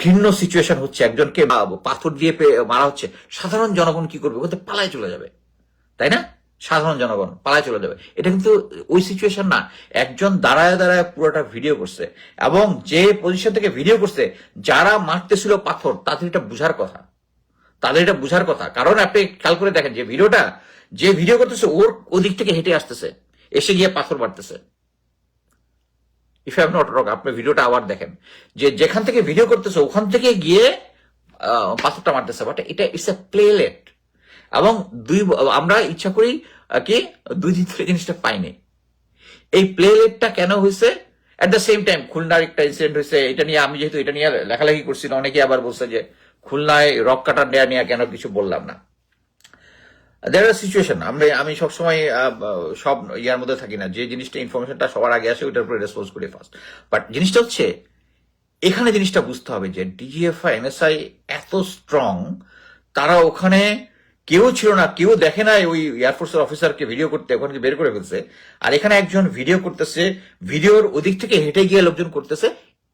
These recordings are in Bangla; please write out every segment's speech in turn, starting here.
ঘৃণ্য সিচুয়েশন হচ্ছে, একজনকে পাথর দিয়ে মারা হচ্ছে, সাধারণ জনগণ কি করবে? বলতে পালায় চলে যাবে, তাই না? সাধারণ জনগণ পালায় চলে যাবে। এটা কিন্তু ওই সিচুয়েশন না। একজন দাঁড়ায় দাঁড়ায় পুরোটা ভিডিও করছে, এবং যে পজিশন থেকে ভিডিও করছে, যারা মারতেছিল পাথর, তাদের এটা বুঝার কথা, তাদের এটা বুঝার কথা। কারণ আপনি খেয়াল করে দেখেন, যে ভিডিও করতেছে ওর ওদিক থেকে হেঁটে আসতেছে, এসে গিয়ে পাথর মারতেছে। If I am not wrong, আপনি ভিডিওটা আবার দেখেন, যেখান থেকে ভিডিও করতেছে ওখান থেকে গিয়ে পাথরটা মারতেছে। বাট এটা ইটস এ প্লেলেট, এবং আমরা ইচ্ছা করি কি 2 দিন ধরে জিনিসটা পাইনি। এই প্লেলেটটা কেন হয়েছে? এট দ্য সেম টাইম খুলনার একটা ইনসিডেন্ট হয়েছে, এটা নিয়ে আমি যেহেতু এটা নিয়ে লেখালেখি করছি, অনেকে আবার বলছে যে খুলনায় রক কাটার নেয়া নিয়ে কেন কিছু বললাম না। দেয়ার আর সিচুয়েশন, আমি সবসময় সব ইয়ার মধ্যে থাকি না, যে জিনিসটা ইনফরমেশনটা সবার আগে আসে ওইটার উপরে রেসপন্স করি ফার্স্ট। বাট জিনিসটা হচ্ছে, এখানে জিনিসটা বুঝতে হবে যে ডিজিএফআই এনএসআই এত স্ট্রং, তারা ওখানে কেউ ছিল না, কেউ দেখে নাই ওই এয়ারফোর্সের অফিসারকে ভিডিও করতে, ওখানে বের করে ফেলছে। আর এখানে একজন ভিডিও করতেছে, ভিডিওর ওদিক থেকে হেঁটে গিয়ে লোকজন করতেছে।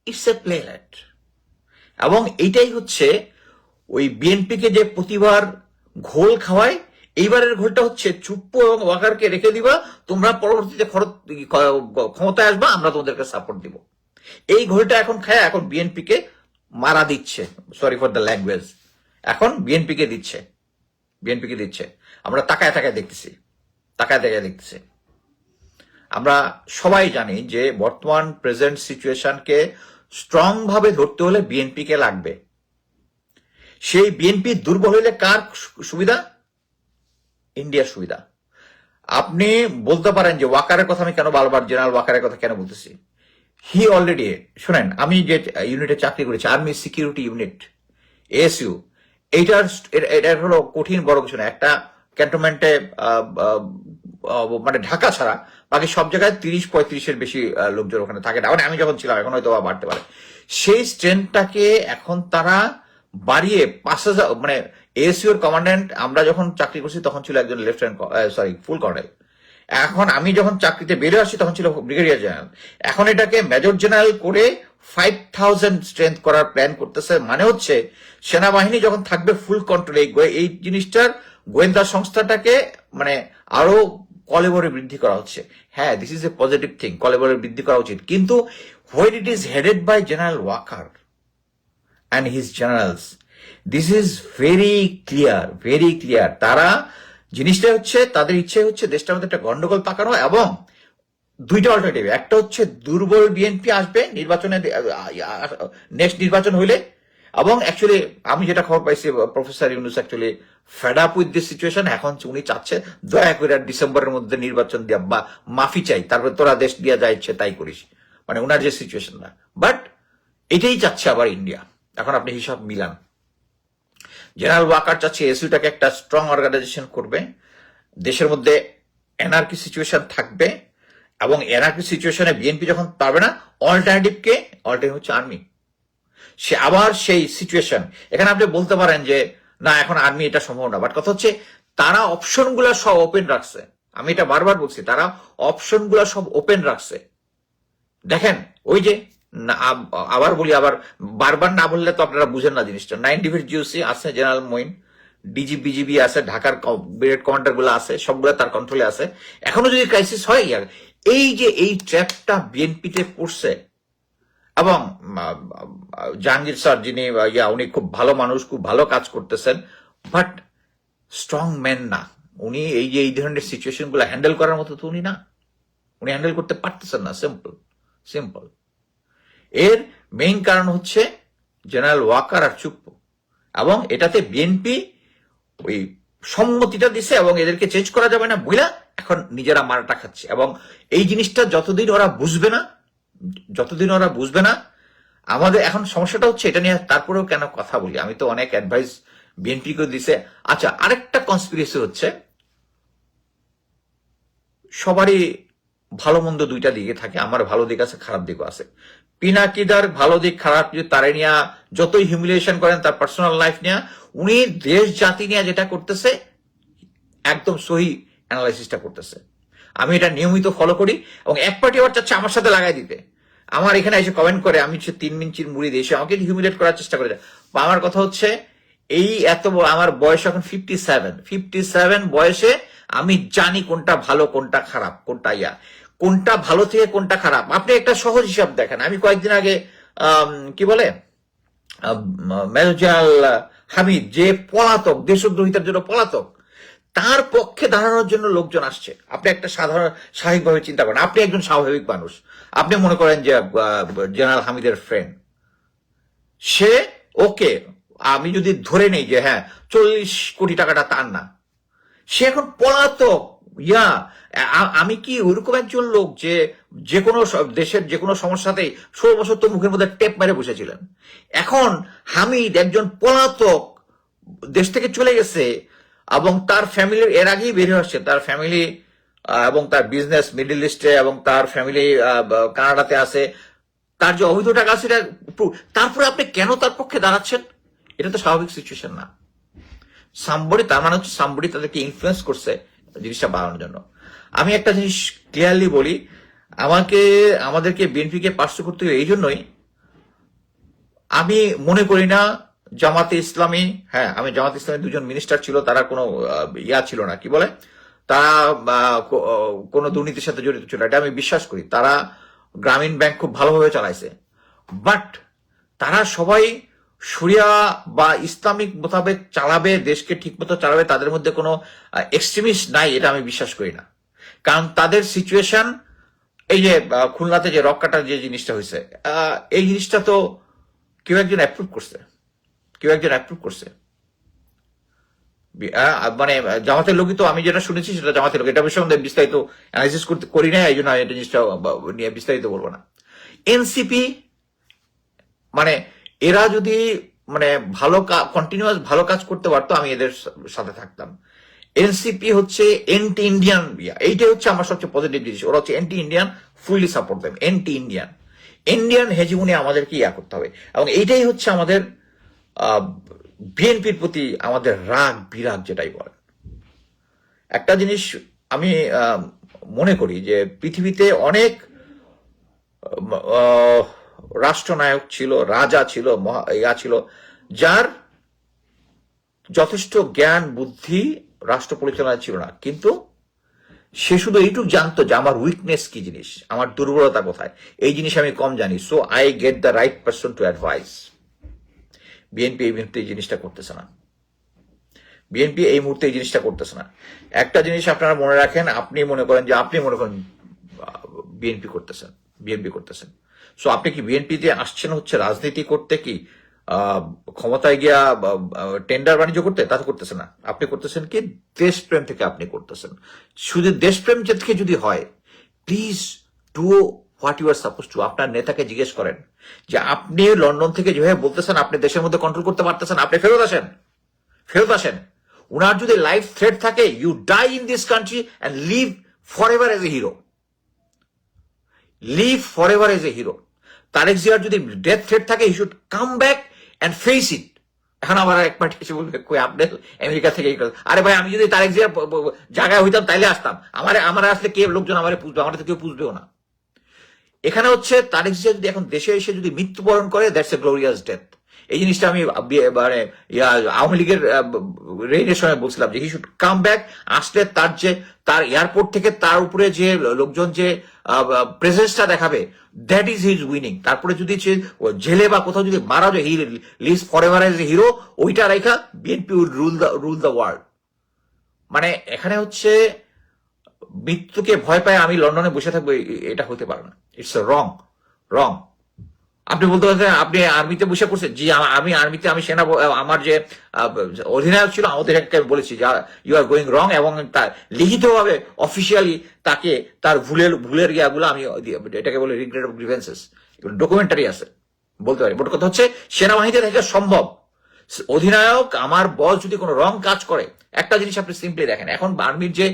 It's a playlet. এবং এইটাই হচ্ছে ওই বিএনপিকে যে প্রতিবার ঘোল খাওয়ায়, এইবারের ঘোলটা হচ্ছে চুপ্পু এবং ওয়াকারকে রেখে দিবা, তোমরা পরবর্তীতে ক্ষমতায় আসবা, আমরা তোমাদেরকে সাপোর্ট দিব। এই ঘোলটা এখন খায়, এখন বিএনপিকে মারা দিচ্ছে, সরি ফর দ্য ল্যাঙ্গুয়েজ, এখন বিএনপিকে দিচ্ছে। আমরা তাকায় দেখতেছি। আমরা সবাই জানি যে বর্তমান প্রেজেন্ট সিচুয়েশনকে স্ট্রং ভাবে ধরতে হলে বিএনপিকে লাগবে। সেই বিএনপি দুর্বল হইলে কার সুবিধা? ইন্ডিয়ার সুবিধা। আপনি বলতে পারেন যে ওয়াকারের কথা আমি কেন বারবার জেনারেল ওয়াকারের কথা কেন বলতেছি? হি অলরেডি, শোনেন, আমি যে ইউনিটে চাকরি করেছি, আর্মি সিকিউরিটি ইউনিট, এএসইউ, এটার হলো কঠিন বড় কিছু না। একটা ক্যান্টনমেন্টে মানে ঢাকা ছাড়া বাকি সব জায়গায় 30-35-এর বেশি লোকজন ওখানে থাকে না। মানে আমি যখন ছিলাম, এখন হয়তো বাড়তে পারে। সেই স্ট্রেংথটাকে এখন তারা বাড়িয়ে 5,000, মানে এএসইউর কমান্ড্যান্ট আমরা যখন চাকরি করছি তখন ছিল একজন ফুল কর্নেল। এখন আমি যখন চাকরিতে বেরিয়ে আসছি তখন ছিল ব্রিগেডিয়ার জেনারেল। এখন এটাকে মেজর জেনারেল করে 5,000 স্ট্রেংথ করার প্ল্যান করতেছে। মানে হচ্ছে সেনাবাহিনী যখন থাকবে ফুল কন্ট্রোলে, এই জিনিসটার গোয়েন্দা সংস্থাটাকে মানে আরো কলেবরে বৃদ্ধি করা হচ্ছে। হ্যাঁ, this is a positive thing, কলেবরে বৃদ্ধি করা উচিত। কিন্তু when it is headed by general Waker and his generals, this is very clear, তারা জিনিসটা হচ্ছে, তাদের ইচ্ছে হচ্ছে দেশটার মধ্যে একটা গন্ডগোল পাকানো। এবং দুইটা অল্টারনেটিভ, একটা হচ্ছে দুর্বল বিএনপি আসবে নির্বাচনে, নেক্সট নির্বাচন হইলে। এবং অ্যাকচুয়ালি আমি যেটা খবর পাইছি, professor Yunus actually fed up with this situation. এখন উনি চাচ্ছে দয়া করে ডিসেম্বরের মধ্যে নির্বাচন দিয়া, বা মাফি চাই, তারপর তোরা দেশ দিয়া যা ইচ্ছে তাই করিস, মানে ওনার যে সিচুয়েশন না। বাট এটাই চাচ্ছে আবার ইন্ডিয়া। এখন আপনি হিসাব মিলান, জেনারেল ওয়াকার চাচ্ছে এসইউটাকে একটা স্ট্রং অর্গানাইজেশন করবে, দেশের মধ্যে এনআরকি সিচুয়েশন থাকবে, এবং এনআরকি সিচুয়েশনে বিএনপি যখন পারবে না, অল্টারনেটিভ হচ্ছে আর্মি। সে আবার সেই সিচুয়েশন, এখানে আপনি বলতে পারেন যে না এখন আর্মি এটা সম্ভব না। বাট কথা হচ্ছে তারা অপশনগুলো সব ওপেন রাখছে। আমি এটা বারবার বলছি, তারা অপশনগুলো সব ওপেন রাখছে। দেখেন ওই যে, আবার বলি, আবার বারবার না বললে তো আপনারা বুঝেন না জিনিসটা। 9 ডিভিশন জিওসি আছে, জেনারেল মঈন, বিজিবি আছে, ঢাকার ব্রিগেড কমান্ডার গুলো আছে, সবগুলো তার কন্ট্রোলে আছে। এখনো যদি ক্রাইসিস হয়, এই ট্র্যাপটা বিএনপিতে পড়ছে। এবং জাহাঙ্গীর স্যার যিনি উনি খুব ভালো মানুষ, খুব ভালো কাজ করতেছেন, বাট স্ট্রং ম্যান না উনি। এই ধরনের সিচুয়েশন গুলো হ্যান্ডেল করার মতো তো উনি না, উনি হ্যান্ডেল করতে পারতেছেন না। সিম্পল। এর মেইন কারণ হচ্ছে জেনারেল ওয়াকার আর চুপ্পু। এবং এটাতে বিএনপি ওই সম্মতিটা দিছে, এবং এদেরকে চেঞ্জ করা যাবে না বুঝলা এখন নিজেরা মারাটা খাচ্ছে। এবং এই জিনিসটা যতদিন ওরা বুঝবে না, আমাদের এখন সমস্যাটা হচ্ছে এটা নিয়ে। তারপরেও কেন কথা বলি, আমি তো অনেক অ্যাডভাইস বিএনপিকে দিছে। আচ্ছা, আরেকটা কনস্পিরেসি হচ্ছে, সবারই ভালো মন্দ দুইটা দিকে থাকে, আমার ভালো দিক আছে, খারাপ দিকও আছে। পিনাকিদার ভালো দিক খারাপ তারে নিয়ে যতই হিউমিলিয়েশন করেন, তার পার্সোনাল লাইফ নিয়ে, উনি দেশ জাতি নিয়ে যেটা করতেছে একদম সহি অ্যানালাইসিসটা করতেছে। আমি এটা নিয়মিত ফলো করি, এবং এক পার্টি আবার চাচ্ছে আমার সাথে লাগাই দিতে। আমার এখানে এসে কমেন্ট করে, আমি হচ্ছে 3 ইঞ্চির মুড়ি দিয়ে এসে আমাকে হিউমিলেট করার চেষ্টা করে। আমার কথা হচ্ছে এই আমার বয়স এখন 57 বয়সে আমি জানি কোনটা ভালো কোনটা খারাপ, কোনটা ভালো থেকে কোনটা খারাপ। আপনি একটা সহজ হিসাব দেখেন, আমি কয়েকদিন আগে কি বলে মেজর জেনারেল হামিদ যে পলাতক, দেশদ্রোহিতার জন্য পলাতক, তার পক্ষে দাঁড়ানোর জন্য লোকজন আসছে। আপনি একটা সাধারণ স্বাভাবিকভাবে চিন্তা করেন, আপনি একজন স্বাভাবিক মানুষ, আপনি মনে করেন যে জেনারেল হামিদের ফ্রেন্ড, সে ওকে আমি যদি ধরে নেই যে হ্যাঁ 40 কোটি টাকাটা তার না, সে এখন পলাতক। আমি কি ওইরকম একজন লোক যে যে কোনো দেশের যে কোনো সমস্যাতেই 16 বছর তো মুখের মধ্যে টেপ মেরে বসেছিলেন? এখন হামিদ একজন পলাতক, দেশ থেকে চলে গেছে, এবং তার ফ্যামিলির এর আগেই বেরিয়ে আসছে, তার ফ্যামিলি এবং তার বিজনেস মিডল ইস্টে, এবং তার ফ্যামিলি কানাডাতে আছে, তার যে অবৈধ টাকা আছে এটা তারপরে আপনি কেন তার পক্ষে দাঁড়াচ্ছেন? এটা তো স্বাভাবিক সিচুয়েশন না। সামবডি, তার মানে হচ্ছে সামবডি তাদেরকে ইনফ্লুয়েন্স করছে জিনিসটা বাড়ানোর জন্য। আমি একটা জিনিস ক্লিয়ারলি বলি, আমাদেরকে বিএনপিকে পার্শ্ব করতে হবে এই জন্যই, আমি মনে করি না জামাতে ইসলামী, হ্যাঁ আমি জামাতে ইসলামী 2জন মিনিস্টার ছিল, তারা কোনো ছিল না, কি বলে, তারা কোনো দুর্নীতির সাথে জড়িত ছিল, এটা আমি বিশ্বাস করি। তারা গ্রামীণ ব্যাংক খুব ভালোভাবে চালাইছে, বাট তারা সবাই শরিয়া বা ইসলামিক মোতাবেক চালাবে, দেশকে ঠিক মতো চালাবে, তাদের মধ্যে কোনো এক্সট্রিমিস্ট নাই, এটা আমি বিশ্বাস করি না। কারণ তাদের সিচুয়েশন, এই যে খুলনাতে যে রক কাটার যে জিনিসটা হয়েছে, এই জিনিসটা তো কেউ একজন অ্যাপ্রুভ করছে। মানে জামাতের লোকই তো, আমি যেটা শুনেছি সেটা জামাতের লোক, এটা বিষয়ে বিস্তারিত অ্যানালিসিস করি না, এই জন্য আমি এটা জিনিসটা নিয়ে বিস্তারিত বলবো না। এনসিপি মানে এরা যদি মানে কন্টিনিউয়াস ভালো কাজ করতে পারতো, আমি এদের সাথে থাকতাম। এনসিপি হচ্ছে এন্টি ইন্ডিয়ান, এইটাই হচ্ছে আমার সবচেয়ে পজিটিভ জিনিস। ওরা হচ্ছে এন্টি ইন্ডিয়ান, ফুললি সাপোর্ট দেন। এন্টি ইন্ডিয়ান হেজিমনি আমাদেরকে করতে হবে, এবং এইটাই হচ্ছে আমাদের বিএনপির প্রতি আমাদের রাগ বিরাগ যেটাই বলেন। একটা জিনিস আমি মনে করি যে পৃথিবীতে অনেক রাষ্ট্রনায়ক ছিল, রাজা ছিল, ছিল, যার যথেষ্ট জ্ঞান বুদ্ধি রাষ্ট্র পরিচালনা ছিল না, কিন্তু সে শুধু এইটুকু জানতো যে আমার উইকনেস কি জিনিস, আমার দুর্বলতা কোথায়, এই জিনিস আমি কম জানি, so I get the right person to advice. BNP এই মুহূর্তে এই জিনিসটা করতেছে না। একটা জিনিস আপনারা মনে রাখেন, আপনি মনে করেন বিএনপি করতেছেন, সো আপনি কি বিএনপিতে আসছেন হচ্ছে রাজনীতি করতে, কি ক্ষমতায় গিয়া টেন্ডার বাণিজ্য করতে? তা তো করতেছেন না। আপনি করতেছেন কি দেশপ্রেম থেকে আপনি করতেছেন। শুধু দেশপ্রেম থেকে যদি হয়, please do what you are suppose to. আপনার নেতাকে জিজ্ঞেস করেন যে আপনি লন্ডন থেকে যেভাবে বলতেছেন আপনি দেশের মধ্যে কন্ট্রোল করতে পারতেছেন, আপনি ফেরত আসেন। উনার যদি লাইফ থ্রেট থাকে, you die in this country and live for ever as a hero. Tarique জিয়ার যদি ডেথ থ্রেট থাকে, he should come back and face it. এখন আবার এক পার্টি এসে বলবে কই আপনি আমেরিকা থেকে, আরে ভাই আমি যদি তারেক জিয়ার জায়গায় হইতাম তাইলে আসতাম। আমার আসলে কে লোকজন আমার পুষবে? আমার তো কেউ পুষবেও না। এখানে হচ্ছে তারেক জিয়া যদি এখন দেশে এসে যদি মৃত্যুবরণ করে, দ্যাটস এ গ্লোরিয়াস ডেথ। এই জিনিসটা আমি মানে আওয়ামী লীগের রেইনের সময় বলছিলাম যে হি শুড কাম ব্যাক। আসলে তার এয়ারপোর্ট থেকে তার উপরে যে লোকজন যে প্রেজেন্সটা দেখাবে, দ্যাট ইজ হিজ উইনিং। তারপরে যদি জেলে বা কোথাও যদি মারা যায়, he lives forever as a hero, ওইটা রেখা BNP will rule the world. মানে এখানে হচ্ছে মৃত্যুকে ভয় পায় আমি লন্ডনে বসে থাকবো, এটা হতে পারে না। It's wrong. আপনি বলতে পারছেন আপনি আর্মিতে বসে করছেন, জি আমি আর্মিতে, আমি সেনা, আমার যে অধিনায়ক ছিল আমাদের একটা বলেছি যে ইউ আর গোয়িং রং, এবং তার লিখিতভাবে অফিসিয়ালি তাকে তার ভুলের ইয়াগুলো আমি এটাকে বলে রিগ্রেট অফ গ্রিভেন্সেস, ডকুমেন্টারি আছে, বলতে পারি। বট কথা হচ্ছে সেনাবাহিনীতে থেকে সম্ভব। অধিনায়ক আমার বস যদি কোনো রং কাজ করে, একটা জিনিস আপনি সিম্পলি দেখেন, এখন আর্মির যে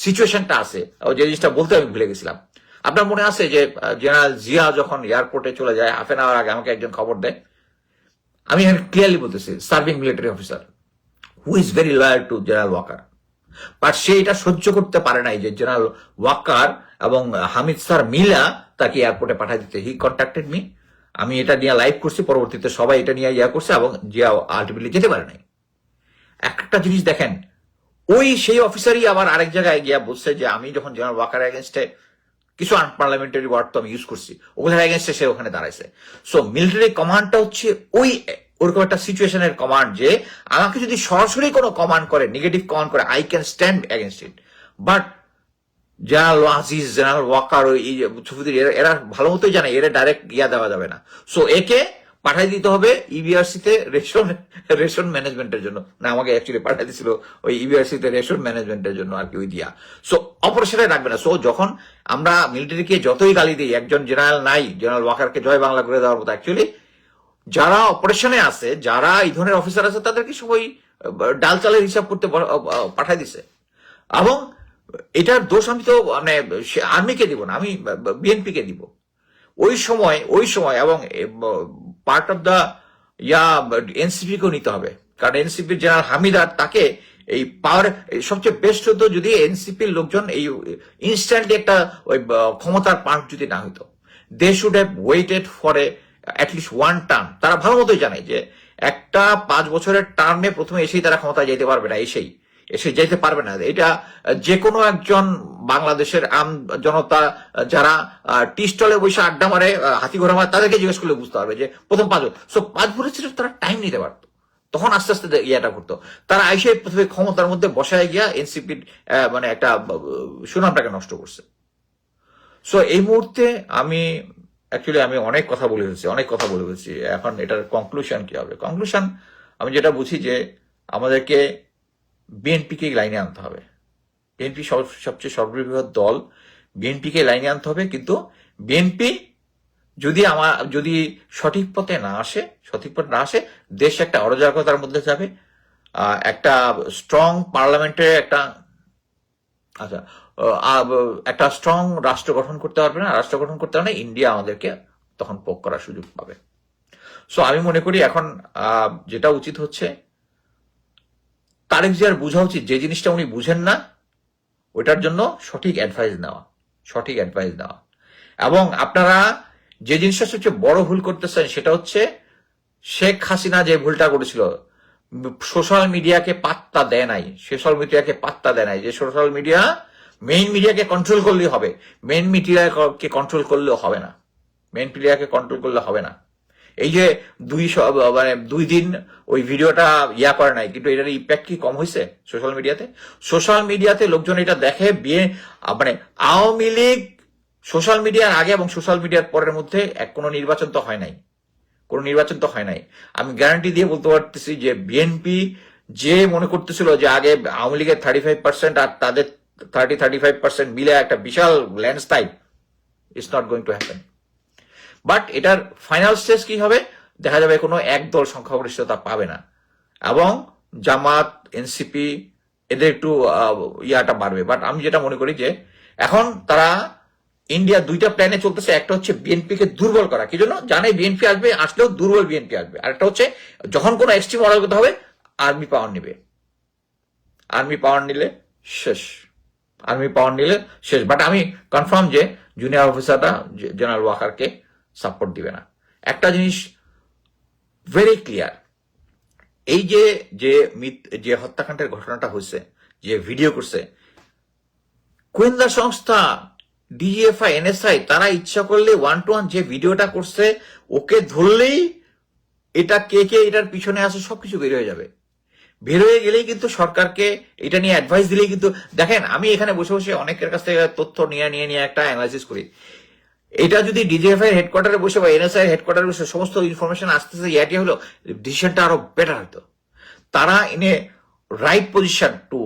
সিচুয়েশনটা আছে, যে জিনিসটা বলতে আমি ভুলে গেছিলাম। আপনার মনে আছে যে জেনারেল জিয়া যখন এয়ারপোর্টে চলে যায়, হাফ এন আওয়ার আগে আমাকে একজন খবর দেয়, আমি এখানে ক্লিয়ারলি বলতেছি, serving military officer who is very loyal to general Waker, but সে এটা সহ্য করতে পারে নাই যে জেনারেল ওয়াকার এবং হামিদ স্যার মিলা তাকে এয়ারপোর্টে পাঠিয়ে দিতে, হি কন্ট্যাক্টেড মি। আমি এটা নিয়ে লাইভ করছি, পরবর্তীতে সবাই এটা নিয়ে ইয়া করছে এবং জিয়া আলটিমেটলি যেতে পারে নাই। একটা জিনিস দেখেন, ওই সেই অফিসারই আবার আরেক জায়গায় গিয়া বলছে যে আমি যখন জেনারেল ওয়াকার এগেনস্টে কিছু আনপার্লামেন্টারি ওয়ার্ড তো আমি ইউজ করছি, ওগুলোর এগেনস্টে সে ওখানে দাঁড়াইছে। সো মিলিটারি কমান্ডটা হচ্ছে ওরকম একটা সিচুয়েশনের কমান্ড যে আমাকে যদি সরাসরি কোনো কমান্ড করে, নেগেটিভ কমান্ড করে, I can stand against it. But general Aziz, general Waker, এই এরা ভালো মতোই জানে এরা ডাইরেক্ট ইয়া দেওয়া যাবে না। সো একে পাঠাই দিতে হবে ইবিআরসি তে রেশন ম্যানেজমেন্টের জন্য। না, আমাকে অ্যাকচুয়ালি পাঠাই দিছিল ওই ইবিআরসি তে রেশন ম্যানেজমেন্টের জন্য আর কি, ওই দিয়া। সো অপারেশনে রাখবে না। সো যখন আমরা মিলিটারিকে যতই গালি দিই, একজন জেনারেল নাই জেনারেল ওয়াকারকে জয় বাংলা করে দেওয়ার মতো, অ্যাকচুয়ালি যারা অপারেশনে আছে, যারা এই ধরনের অফিসার আছে, তাদেরকে সবাই ডাল চালের হিসাব করতে পাঠাই দিছে। এবং এটার দোষ আমি তো মানে আর্মিকে দিব না, আমি বিএনপিকে দিব। ওই সময় এবং পার্ট অফ দা এনসিপি কেও নিতে হবে, কারণ এনসিপির জেনারেল হামিদার তাকে এই পাওয়ার সবচেয়ে বেস্ট হতো যদি এনসিপির লোকজন এই ইনস্ট্যান্টলি একটা ওই ক্ষমতার পার্ট যদি না হইতো। They should have waited for at least one term. তারা ভালো মতোই জানে যে একটা 5 বছরের টার্মে প্রথমে এসেই তারা ক্ষমতায় যেতে পারবে না, এসে যেতে পারবে না। এটা যে কোনো একজন বাংলাদেশের আম জনতা যারা টি স্টলে বসে আড্ডা মারে, হাতি ঘোড়া মারে, তাদেরকে জিজ্ঞেস করলে বুঝতে পারবে যে প্রথম 5 বছর। সো 5 বছর তারা টাইম নিতে পারতো, তখন আস্তে আস্তে ইয়েটা করতো। তারা আইসে প্রথমে ক্ষমতার মধ্যে বসায় গিয়া এনসিপির মানে একটা সুনামটাকে নষ্ট করছে। সো এই মুহূর্তে আমি অনেক কথা বলে ফেলছি। এখন এটার কনক্লুশন কি হবে? কনক্লুশন আমি যেটা বুঝি যে আমাদেরকে বিএনপিকে লাইনে আনতে হবে। বিএনপি সবচেয়ে সর্ববৃহৎ দল, বিএনপিকে লাইনে আনতে হবে। কিন্তু বিএনপি যদি সঠিক পথে না আসে, দেশ একটা অরাজকতার মধ্যে যাবে। একটা স্ট্রং পার্লামেন্টের একটা স্ট্রং রাষ্ট্র গঠন করতে পারবে না। ইন্ডিয়া আমাদেরকে তখন পোক করার সুযোগ পাবে। সো আমি মনে করি এখন যেটা উচিত হচ্ছে, তারেক জিয়ার বোঝা উচিত যে জিনিসটা উনি বুঝেন না, ওইটার জন্য সঠিক অ্যাডভাইস নেওয়া। এবং আপনারা যে জিনিসটা সবচেয়ে বড় ভুল করতেছেন সেটা হচ্ছে শেখ হাসিনা যে ভুলটা করেছিল, সোশ্যাল মিডিয়াকে পাত্তা দেয় নাই। যে সোশ্যাল মিডিয়া মেইন মিডিয়াকে কন্ট্রোল করলেই হবে, মেইন মিডিয়াকে কন্ট্রোল করলেও হবে না। এই যে 2 দিন ওই ভিডিওটা করে নাই, কিন্তু এটার ইম্প্যাক্ট কি কম হয়েছে সোশ্যাল মিডিয়াতে লোকজন এটা দেখে। মানে আওয়ামী লীগ সোশ্যাল মিডিয়ার আগে এবং সোশ্যাল মিডিয়ার পরের মধ্যে কোনো নির্বাচন তো হয় নাই। আমি গ্যারান্টি দিয়ে বলতে পারতেছি যে বিএনপি যে মনে করতেছিল যে আগে আওয়ামী লীগের 35% আর তাদের 35% মিলে একটা বিশাল landslide, it's not going to happen. But এটার ফাইনাল স্টেজ কি হবে দেখা যাবে, কোনো এক দল সংখ্যাগরিষ্ঠতা পাবে না এবং জামাত, এনসিপি এদের একটু ইয়াটা বাড়বে। বাট আমি যেটা মনে করি যে এখন তারা ইন্ডিয়া 2টা প্ল্যানে চলতেছে। একটা হচ্ছে বিএনপি কে দুর্বল করা, কি জন্য জানে বিএনপি আসলেও দুর্বল বিএনপি আসবে। আর একটা হচ্ছে যখন কোনো এক্সট্রিম অর্ডার করতে হবে আর্মি পাওয়ার নিলে শেষ। বাট আমি কনফার্ম যে জুনিয়র অফিসাররা জেনারেল ওয়াকারকে সাপোর্ট দিবে না। একটা জিনিস ভেরি ক্লিয়ার, এই যে হত্যাকাণ্ডের ঘটনাটা হয়েছে, যে ভিডিও করছে, গোয়েন্দা সংস্থা ডিজিএফআই, এনএসআই তারা ইচ্ছা করলে 1-to-1 যে ভিডিওটা করছে ওকে ধরলেই এটা কে এটার পিছনে আসে সবকিছু বের হয়ে যাবে। বের হয়ে গেলেই কিন্তু সরকারকে এটা নিয়ে অ্যাডভাইস দিলেই কিন্তু, দেখেন আমি এখানে বসে অনেকের কাছ থেকে তথ্য নিয়ে একটা অ্যানালাইসিস করি। এটা যদি ডিজিএফআই এর হেডকোয়ার্টারে বসে বা এনএসআই এর হেডকোয়ার্টারে বসে সমস্ত ইনফরমেশন আসতেছে, ইয়াটি হলো ডিসিশনটা আরো বেটার হতো। তারা ইনে রাইট পজিশন টু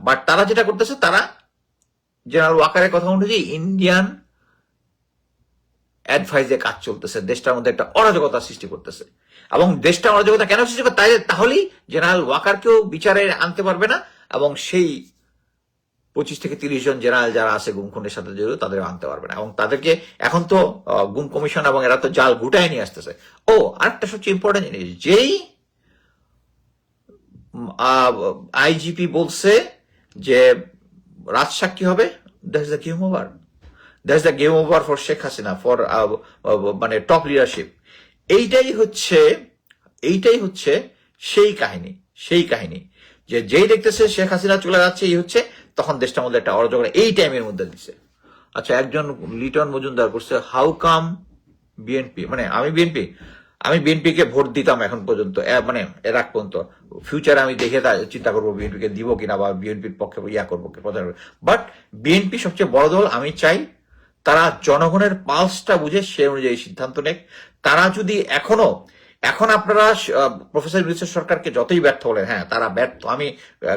বাট তারা যেটা করতেছে, তারা জেনারেল ওয়াকারের কথা অনুযায়ী ইন্ডিয়ান অ্যাডভাইসে কাজ চলতেছে, দেশটার মধ্যে একটা অরাজকতা সৃষ্টি করতেছে। এবং দেশটা অরাজকতা কেন সৃষ্টি করে, তাহলেই জেনারেল ওয়াকারকেও বিচারে আনতে পারবে না এবং সেই 25 থেকে 30 জন জেনারেল যারা আছে গুম খুনের সাথে জড়িত তাদের আনতে পারবে না। এবং তাদেরকে এখন তো গুম কমিশন এবং এরা তো জাল গুটায় নিয়ে আসতেছে। আরেকটা সবচেয়ে ইম্পর্টেন্ট জিনিস, যেই আইজিপি বলছে যে রাজসাক্ষী হবে, that's the game over. That's the game over for Sheikh Hasina for মানে টপ লিডারশিপ। এইটাই হচ্ছে সেই কাহিনী যে যেই দেখতেছে শেখ হাসিনা চলে যাচ্ছে এই হচ্ছে, তখন দেশটার মধ্যে একটা অরাজক এই টাইমের মধ্যে দিচ্ছে। আচ্ছা, একজন লিটন মজুমদার করছে হাউ কাম বিএনপি, মানে আমি বিএনপি কে ভোট দিতাম এখন পর্যন্ত, মানে এর আগ পর্যন্ত। ফিউচারে আমি দেখে চিন্তা করবো বিএনপি কে দিব কিনা বা বিএনপির পক্ষে করবো বাট বিএনপি সবচেয়ে বড় দল। আমি চাই তারা জনগণের পালসটা বুঝে সে অনুযায়ী সিদ্ধান্ত নেক। তারা যদি এখন আপনারা প্রফেসর ইউনূস সরকারকে যতই ব্যর্থ বলেন, হ্যাঁ তারা ব্যর্থ, আমি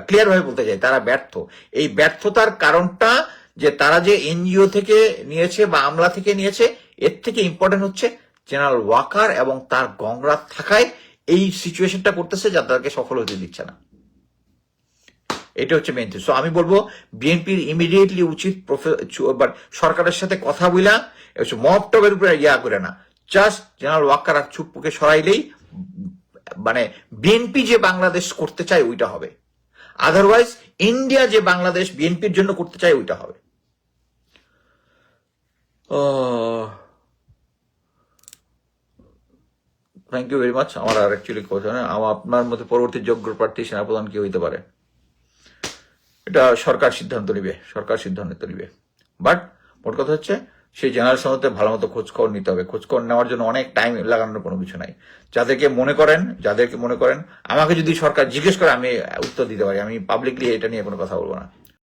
ক্লিয়ার ভাবে বলতে চাই তারা ব্যর্থ। এই ব্যর্থতার কারণটা যে তারা যে এনজিও থেকে নিয়েছে বা আমলা থেকে নিয়েছে, এর থেকে ইম্পর্টেন্ট হচ্ছে জেনারেল ওয়াকার এবং তার গংরা থাকায় এই সিচুয়েশনটা করতেছে, যা তাদেরকে সফল হতে দিচ্ছে না। এটা হচ্ছে মেইন থিং। সো আমি বলবো বিএনপির ইমিডিয়েটলি উচিত সরকারের সাথে কথা বলা, মব টবের উপরে করে না, জাস্ট জেনারেল ওয়াকার আর চুপ্পুকে সরাইলেই মানে বিএনপি যে বাংলাদেশ করতে চায় ওইটা হবে। আদারওয়াইজ ইন্ডিয়া যে বাংলাদেশ বিএনপির জন্য করতে চায় ওইটা হবে। Thank you very much. আমার আর অ্যাকচুয়ালি কথা না, আপনার মধ্যে পরবর্তী যোগ্য প্রার্থী সেনাপ্রধান কি হইতে পারে, এটা সরকার সিদ্ধান্ত নিবে। বাট মোট কথা হচ্ছে সেই জেনারেশন হতে ভালো মতো খোঁজখবর নিতে হবে। খোঁজখবর নেওয়ার জন্য অনেক টাইম লাগানোর কোনো কিছু নাই। যাদেরকে মনে করেন আমাকে যদি সরকার জিজ্ঞেস করে আমি উত্তর দিতে পারি, আমি পাবলিকলি এটা নিয়ে কোনো কথা বলবো না।